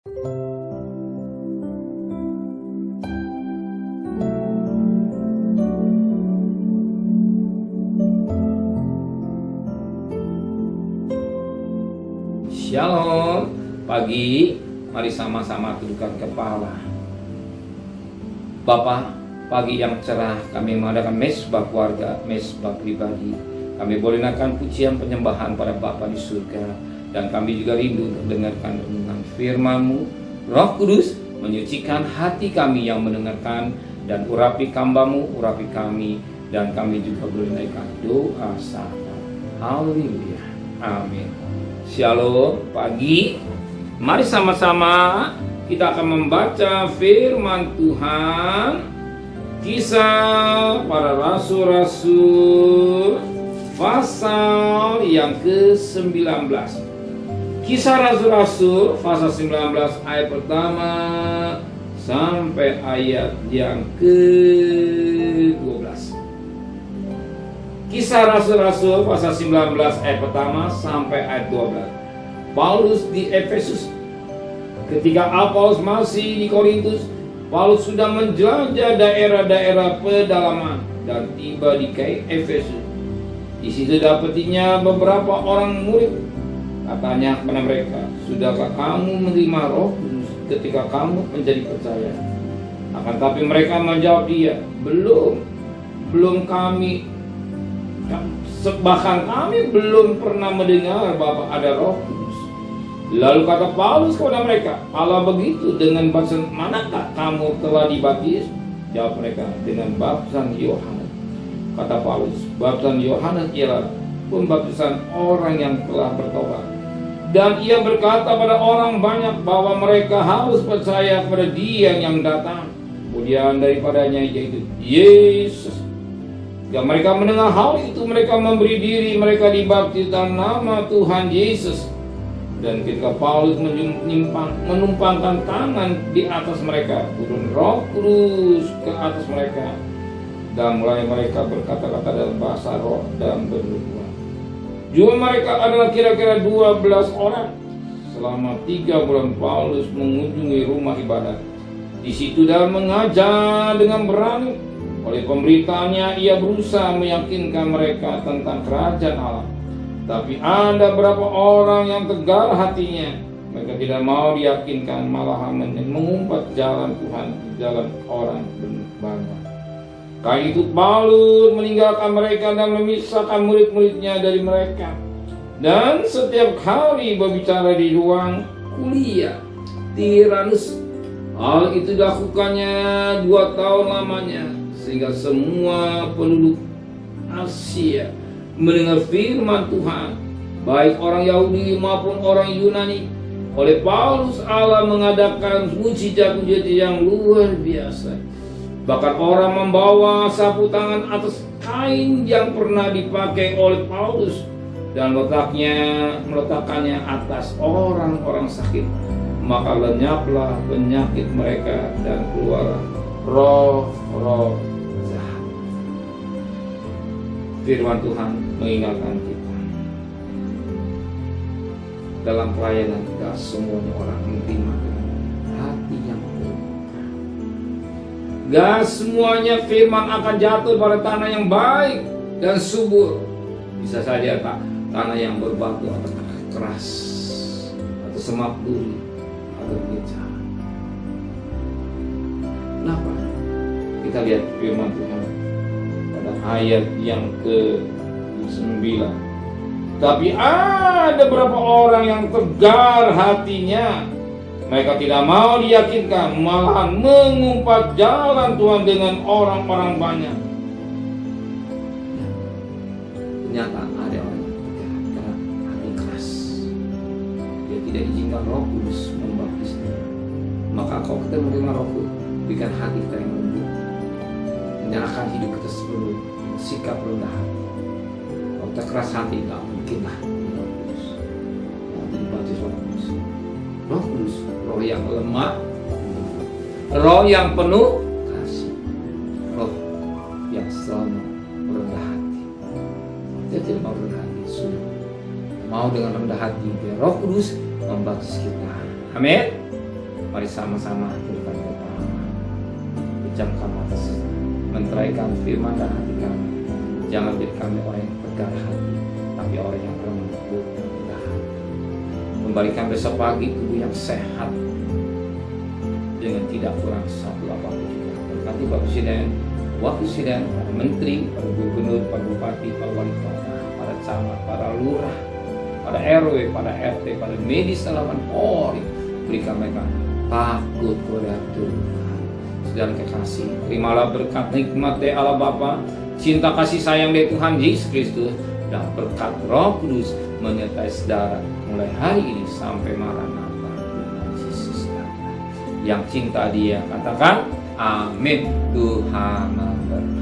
Shalom, pagi, mari sama-sama tundukkan kepala. Bapa, pagi yang cerah kami mengadakan mesbah keluarga, mesbah pribadi. Kami boleh naikkan pujian penyembahan pada Bapa di surga. Dan kami juga rindu untuk dengarkan renungan firman-Mu. Roh Kudus menyucikan hati kami yang mendengarkan, dan urapi hamba-Mu, urapi kami, dan kami juga boleh naikkan doa syafaat. Haleluya, amin. Shalom, pagi. Mari sama-sama kita akan membaca firman Tuhan. Kisah para Rasul-Rasul pasal yang ke-19. Kisah Rasul-Rasul pasal 19 ayat pertama sampai ayat yang ke-12. Kisah Rasul-Rasul pasal 19 ayat pertama sampai ayat 12. Paulus di Efesus. Ketika Apolos masih di Korintus, Paulus sudah menjelajah daerah-daerah pedalaman dan tiba di Efesus. Di situ dapatinya beberapa orang murid. Katanya kepada mereka, "Sudahkah kamu menerima Roh Kudus ketika kamu menjadi percaya?" Akan tapi mereka menjawab dia, belum kami. Bahkan kami belum pernah mendengar bahwa ada Roh Kudus. Lalu kata Paulus kepada mereka, "Allah begitu, dengan baptisan manakah kamu telah dibaptis?" Jawab mereka, "Dengan baptisan Yohanes." Kata Paulus, "Baptisan Yohanes ialah pembaptisan orang yang telah bertobat." Dan ia berkata pada orang banyak bahwa mereka harus percaya kepada Dia yang datang kemudian daripadanya, yaitu Yesus. Jika mereka mendengar hal itu, mereka memberi diri mereka dibaptis dalam nama Tuhan Yesus. Dan ketika Paulus menumpangkan tangan di atas mereka, turun Roh Kudus ke atas mereka, dan mulai mereka berkata-kata dalam bahasa roh dan bernubuat. Jumlah mereka adalah kira-kira 12 orang. Selama 3 bulan Paulus mengunjungi rumah ibadat. Di situ dalam mengajar dengan berani. Oleh pemberitaannya ia berusaha meyakinkan mereka tentang kerajaan Allah. Tapi ada beberapa orang yang tegar hatinya. Mereka tidak mau diyakinkan, malahan mengumpat jalan Tuhan di dalam orang banyak. Kali itu Paulus meninggalkan mereka dan memisahkan murid-muridnya dari mereka. Dan setiap hari berbicara di ruang kuliah Tiranus. Hal itu dilakukannya 2 tahun lamanya, sehingga semua penduduk Asia mendengar firman Tuhan, baik orang Yahudi maupun orang Yunani. Oleh Paulus Allah mengadakan mujizat-mujizat yang luar biasa. Bahkan orang membawa sapu tangan atas kain yang pernah dipakai oleh Paulus dan meletakkannya atas orang-orang sakit. Maka lenyaplah penyakit mereka dan keluarlah roh-roh jahat. Firman Tuhan mengingatkan kita, dalam pelayanan kita semuanya orang menerima dengan hati yang terbuka. Gak semuanya firman akan jatuh pada tanah yang baik dan subur. Bisa saja tanah yang berbatu atau keras, atau semak duri, atau bencana. Kenapa? Kita lihat firman Tuhan pada ayat yang ke-9. Tapi ada beberapa orang yang tegar hatinya. Mereka tidak mau diyakinkan, malahan mengumpat jalan Tuhan dengan orang-orang banyak. Ternyata ada orang yang tegar karena hati keras. Dia tidak izinkan Roh Kudus membaptisnya. Maka kalau kita menerima Roh Kudus, berikan hati kita yang lembut, menyerahkan hidup kita sepenuhnya, sikap rendah hati. Kalau kita keras hati, tak mungkinlah Roh Kudus. Nanti dibaptis Roh Kudus. Roh Kudus, roh yang lemah, roh yang penuh kasih, roh yang selalu rendah hati. Kita tidak mau rendah hati, sudah mau dengan rendah hati, biar Roh Kudus membaptis kita. Amin. Mari sama-sama haturkan doa. Pejamkan mata sejenak, menteraikan firman dan hati kami. Jangan jadi kami orang yang tegar hati, tapi orang yang lembut dan rendah hati. Memberikan besok pagi tubuh yang sehat dengan tidak kurang satu apapun juga. Berkati Bapak Presiden, Wakil Presiden, para Menteri, para Gubernur, para Bupati, para Wali Kota, para camat, para lurah, para RW, para RT, para medis relawan Polri. Berikan mereka takut kepada Tuhan. Saudara kekasih, terimalah berkat nikmat dari Allah Bapa, cinta kasih sayang dari Tuhan Yesus Kristus, dan berkat Roh Kudus menyertai saudara mulai hari ini sampai Maranatha Tuhan Yesus datang. Yang cinta Dia katakan amin. Tuhan memberkati.